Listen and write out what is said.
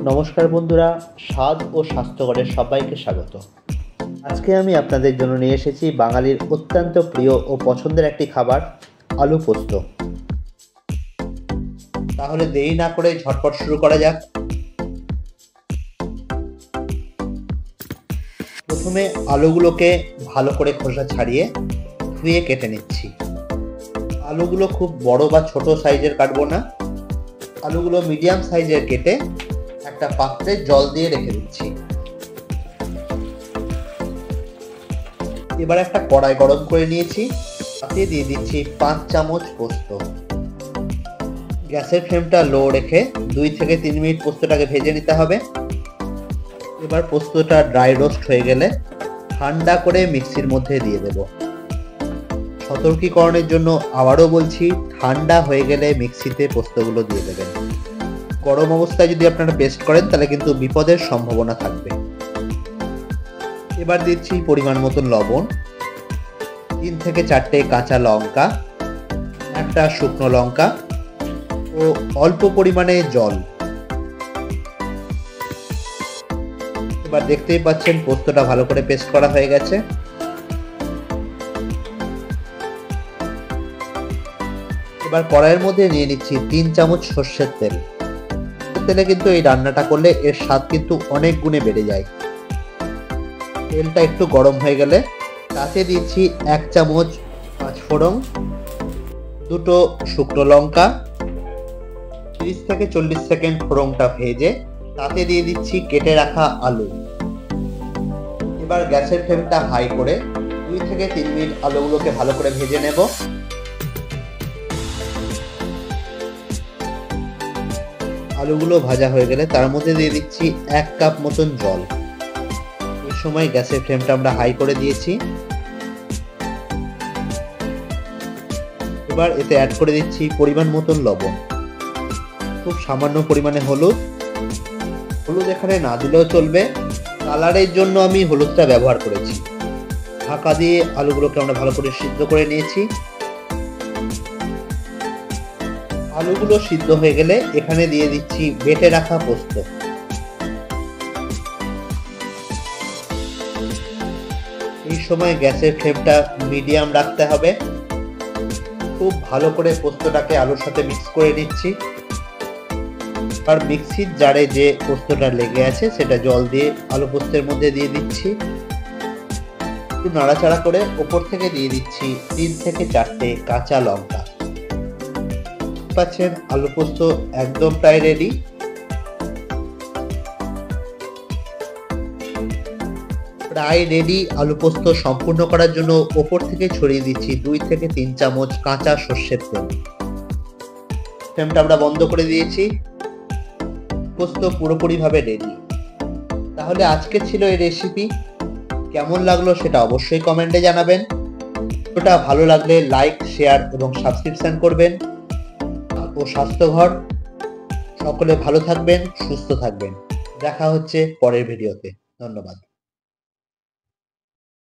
নমস্কার বন্ধুরা, স্বাদ ও স্বাস্থ্যকরের সবাইকে স্বাগত। আজকে আমি আপনাদের জন্য নিয়ে এসেছি বাঙালির অত্যন্ত প্রিয় ও পছন্দের একটি খাবার, আলু পোস্ত। তাহলে দেরি না করে ঝটপট শুরু করা যাক। প্রথমে আলুগুলোকে ভালো করে খোসা ছাড়িয়ে ধুয়ে কেটে নিচ্ছি। আলুগুলো খুব বড় বা ছোট সাইজের কাটবো না, আলুগুলো মিডিয়াম সাইজের কেটে একটা পাত্রে জল দিয়ে রেখে দিচ্ছি। এবার একটা কড়াই গরম করে নিয়েছি, তাতে দিয়ে দিচ্ছি 5 চামচ পোস্ত। গ্যাসের ফ্লেমটা লো রেখে 2 থেকে 3 মিনিট পোস্তটাকে ভেজে নিতে হবে। এবার পোস্তটা ড্রাই রোস্ট হয়ে গেলে ঠান্ডা করে মিক্সির মধ্যে দিয়ে দেব। সতর্কীকরণের জন্য আবারও বলছি, ঠান্ডা হয়ে গেলে মিক্সিতে পোস্তগুলো দিয়ে দেবেন। গরম অবস্থায় যদি আপনারা পেস্ট করেন তাহলে কিন্তু বিপদের সম্ভাবনা থাকবে। এবার দিচ্ছি পরিমাণ মতন লবণ, 3 থেকে 4টে কাঁচা লঙ্কা, একটা শুকনো লঙ্কা ও অল্প পরিমাণে জল। এবার দেখতেই পাচ্ছেন পোস্তটা ভালো করে পেস্ট করা হয়ে গেছে। এবার কড়াইয়ের মধ্যে নিয়ে নিচ্ছি 3 চামচ সর্ষের তেল। তেলে কিন্তু এই রান্নাটা করলে এর স্বাদ কিন্তু অনেক গুণে বেড়ে যায়। তেলটা একটু গরম হয়ে গেলে তাতে দিচ্ছি 1 চামচ পাঁচফোড়ন, 2টো শুকনো লঙ্কা। 30 থেকে 40 সেকেন্ড ফোড়নটা ভেজে তাতে দিয়ে দিচ্ছি কেটে রাখা আলু। এবার গ্যাসের ফ্লেমটা হাই করে 2 থেকে 3 মিনিট আলুগুলোকে ভালো করে ভেজে নেব। আলুগুলো ভাজা হয়ে গেলে তার মধ্যে দিয়ে দিচ্ছি 1 কাপ মতন জল। এই সময় গ্যাসের ফ্লেমটা আমরা হাই করে দিয়েছি। এবার এতে অ্যাড করে দিচ্ছি পরিমাণ মতন লবণ, খুব সামান্য পরিমাণে হলুদ। হলুদ এখানে না দিলেও চলবে, কালারের জন্য আমি হলুদটা ব্যবহার করেছি। ঢাকা দিয়ে আলুগুলোকে আমরা ভালো করে সিদ্ধ করে নিয়েছি। আলুগুলো সিদ্ধ হয়ে গেলে এখানে দিয়ে দিচ্ছি বেটে রাখা পোস্ত। এই সময় গ্যাসের ফ্লেমটা মিডিয়াম রাখতে হবে। খুব ভালো করে পোস্তটাকে আলুর সাথে মিক্স করে নিচ্ছি। আর মিক্সির জারে যে পোস্তটা লেগে আছে সেটা জল দিয়ে আলু পোস্তের মধ্যে দিয়ে দিচ্ছি। একটু নাড়াচাড়া করে ওপর থেকে দিয়ে দিচ্ছি 3 থেকে 4টে কাঁচা লঙ্কা। পাচ্ছেন আলু পোস্ত একদম প্রায় রেডি। আলু পোস্ত সম্পূর্ণ করার জন্য ওপর থেকে ছড়িয়ে দিচ্ছি 2 থেকে 3 চামচ কাঁচা সর্ষের তেল। ফ্লেমটা আমরা বন্ধ করে দিয়েছি। পোস্ত পুরোপুরি ভাবে রেডি। তাহলে আজকে ছিল এই রেসিপি। কেমন লাগলো সেটা অবশ্যই কমেন্টে জানাবেন। ওটা ভালো লাগলে লাইক, শেয়ার এবং সাবস্ক্রিপশন করবেন। ও স্বাস্থ্যঘর সকলে ভালো থাকবেন, সুস্থ থাকবেন। দেখা হচ্ছে পরের ভিডিওতে। ধন্যবাদ।